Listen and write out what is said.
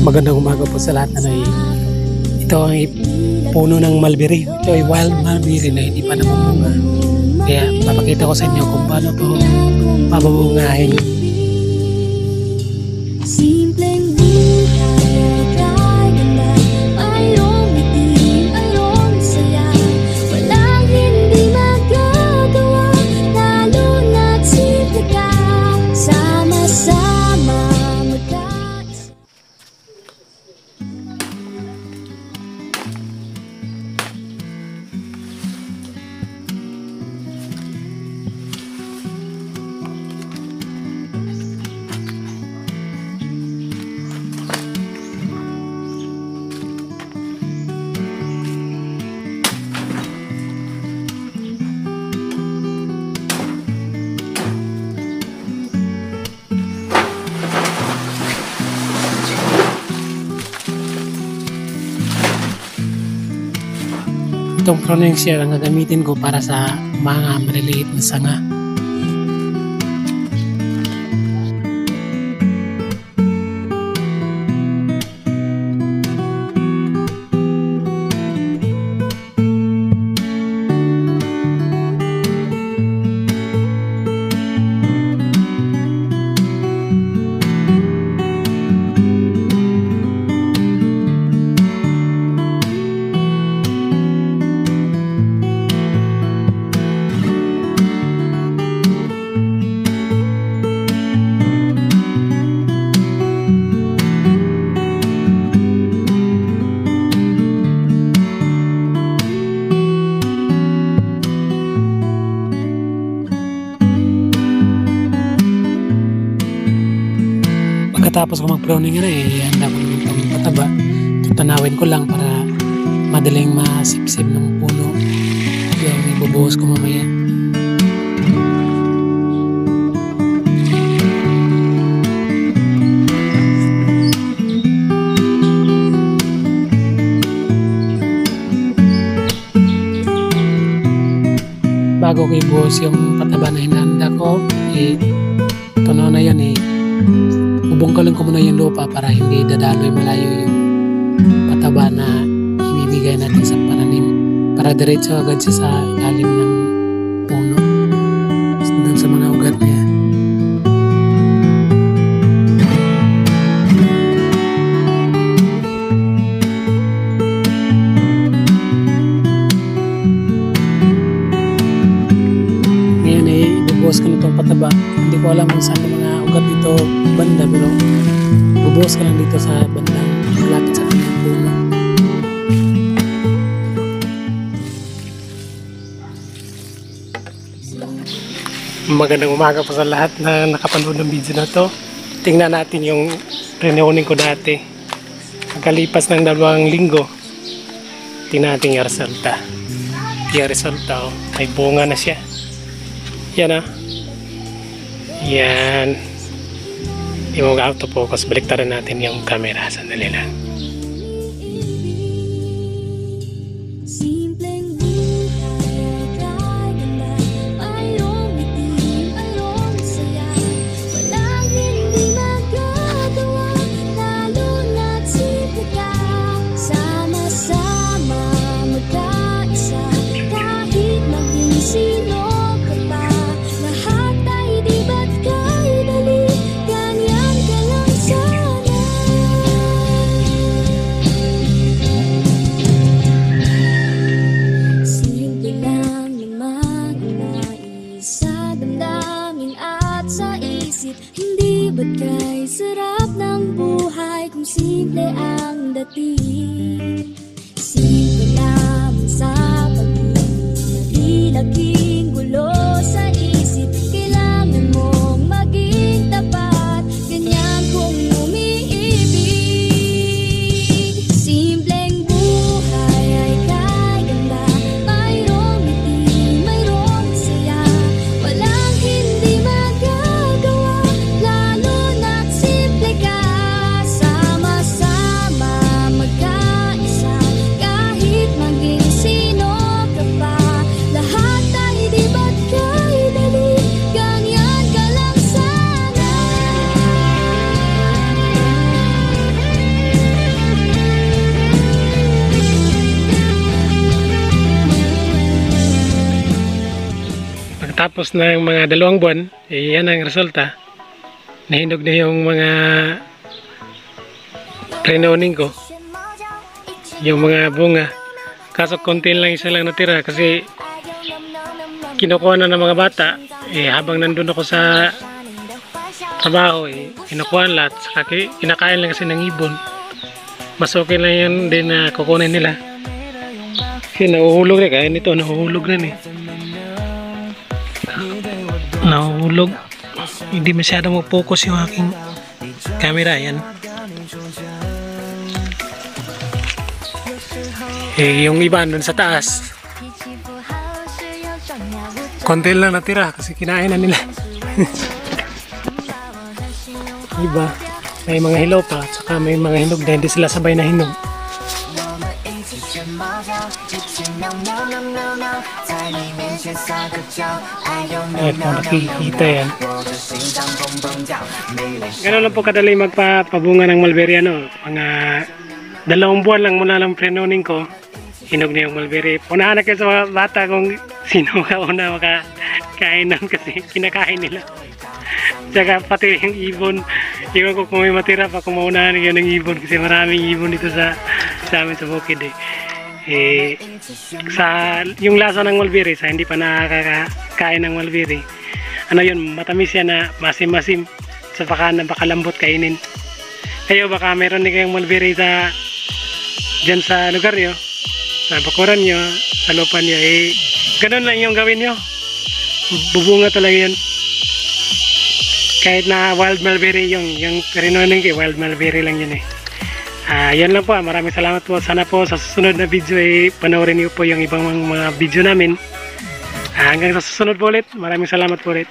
Magandang umaga po sa lahat. Ito ay puno ng mulberry. Ito ay wild mulberry na hindi pa nabumunga. Kaya papakita ko sa inyo kung paano ito pabubungahin. Simpleng buhay kay ganda, mayroong itim, mayroong saya. Walang hindi magagawa, lalo na't simple ka. Sama-sama magkaisa. Itong pruning shell ang gagamitin ko para sa mga maliliit na sanga. Pagkatapos ko mag-pruning handa ko naman itong pataba. Tutanawin ko lang para madaling masipsip ng puno. Yung ibubuhos ko mamaya. Bago ko ibuhos yung pataba na hinanda ko, tunaw na yan bubungkalin ko muna yung lupa para hindi dadaloy malayo yung pataba na ibibigay natin sa pananim, para diretso agad siya sa ilalim ng puno doon sa mga ugat niya. Ngayon ibubuhos ko na itong pataba. Hindi ko alam kung saan yung mga ugat dito banda, pero bubuhos ka lang dito sa bandang malapit sa kanyang puno. Magandang umaga po sa lahat na nakapanood ng video na to. Tingnan natin yung renewing ko dati. Pagkalipas ng 2 linggo, tingnan natin yung resulta. Yung resulta, may bunga na siya. Yan yan. Yung mag-autofocus, baliktaran natin yung camera. Sandali lang. Simpleng buhay kay ganda, mayroong itim, mayroong saya. Walang hindi magagawa, lalo na't simple ka. Sama-sama magkaisa, kahit maging sino ka pa. Lahat ay di ba't kay dali, ganyan ka lang sana. Simple lang naman ang nais sa damdamin at sa isip. Hindi ba't kay sarap ng buhay kung simple ang dating. Simple lang sa pag-ibig, laking gulo sa isip. Kailangan mong maging tapat, ganyan kung umiibig. Simpleng buhay ay kay ganda, mayroong itim, mayroong saya. Walang hindi magagawa, lalo na't simple ka. Sama-sama magkaisa, kahit maging sino ka pa. Lahat ay pagkatapos ng mga 2 buwan, yan ang resulta. Nahinog na yung mga prenoning ko, yung mga bunga. Kaso konti lang, isa lang natira kasi kinukuha na ng mga bata. Habang nandun ako sa trabaho, kinukuha lahat. Saka kinakain lang kasi ng ibon. Mas okay lang yan din na kukunin nila. Kasi nahuhulog na, kaya nito nahuhulog na nahuhulog. Hindi masyado mag-focus yung aking camera. Yan. Yung iba doon sa taas, konti lang natira kasi kinain na nila. Iba, may mga hilaw pa, saka may mga hinog na hindi sila sabay na hinog. Kung nakikita yan. Ganun lang po kadali magpapabunga ng mulberry. Mga 2 buwan lang mula lang prenoning ko, hinog na yung mulberry. Unahan na kayo sa bata kung sino ka una makakain nun kasi kinakain nila. Tsaka pati yung ibon, iwan ko kung may matira pa kung maunahan yun ng ibon kasi maraming ibon dito sa amin sa bukid yung lasa ng mulberry sa hindi pa nakakain ng mulberry, yun, matamis yan na masim-masim sa pakalambot kainin. Kayo baka meron din kayong mulberry dyan sa lugar nyo, sa bakuran nyo, sa lupa nyo, ganun lang yung gawin nyo, bubunga talaga yan. Kahit na wild mulberry yung prenoning kay wild mulberry lang yun yan lang po. Maraming salamat po. Sana po sa susunod na video panoorin niyo po yung ibang mga video namin. Hanggang sa susunod po ulit. Maraming salamat po ulit.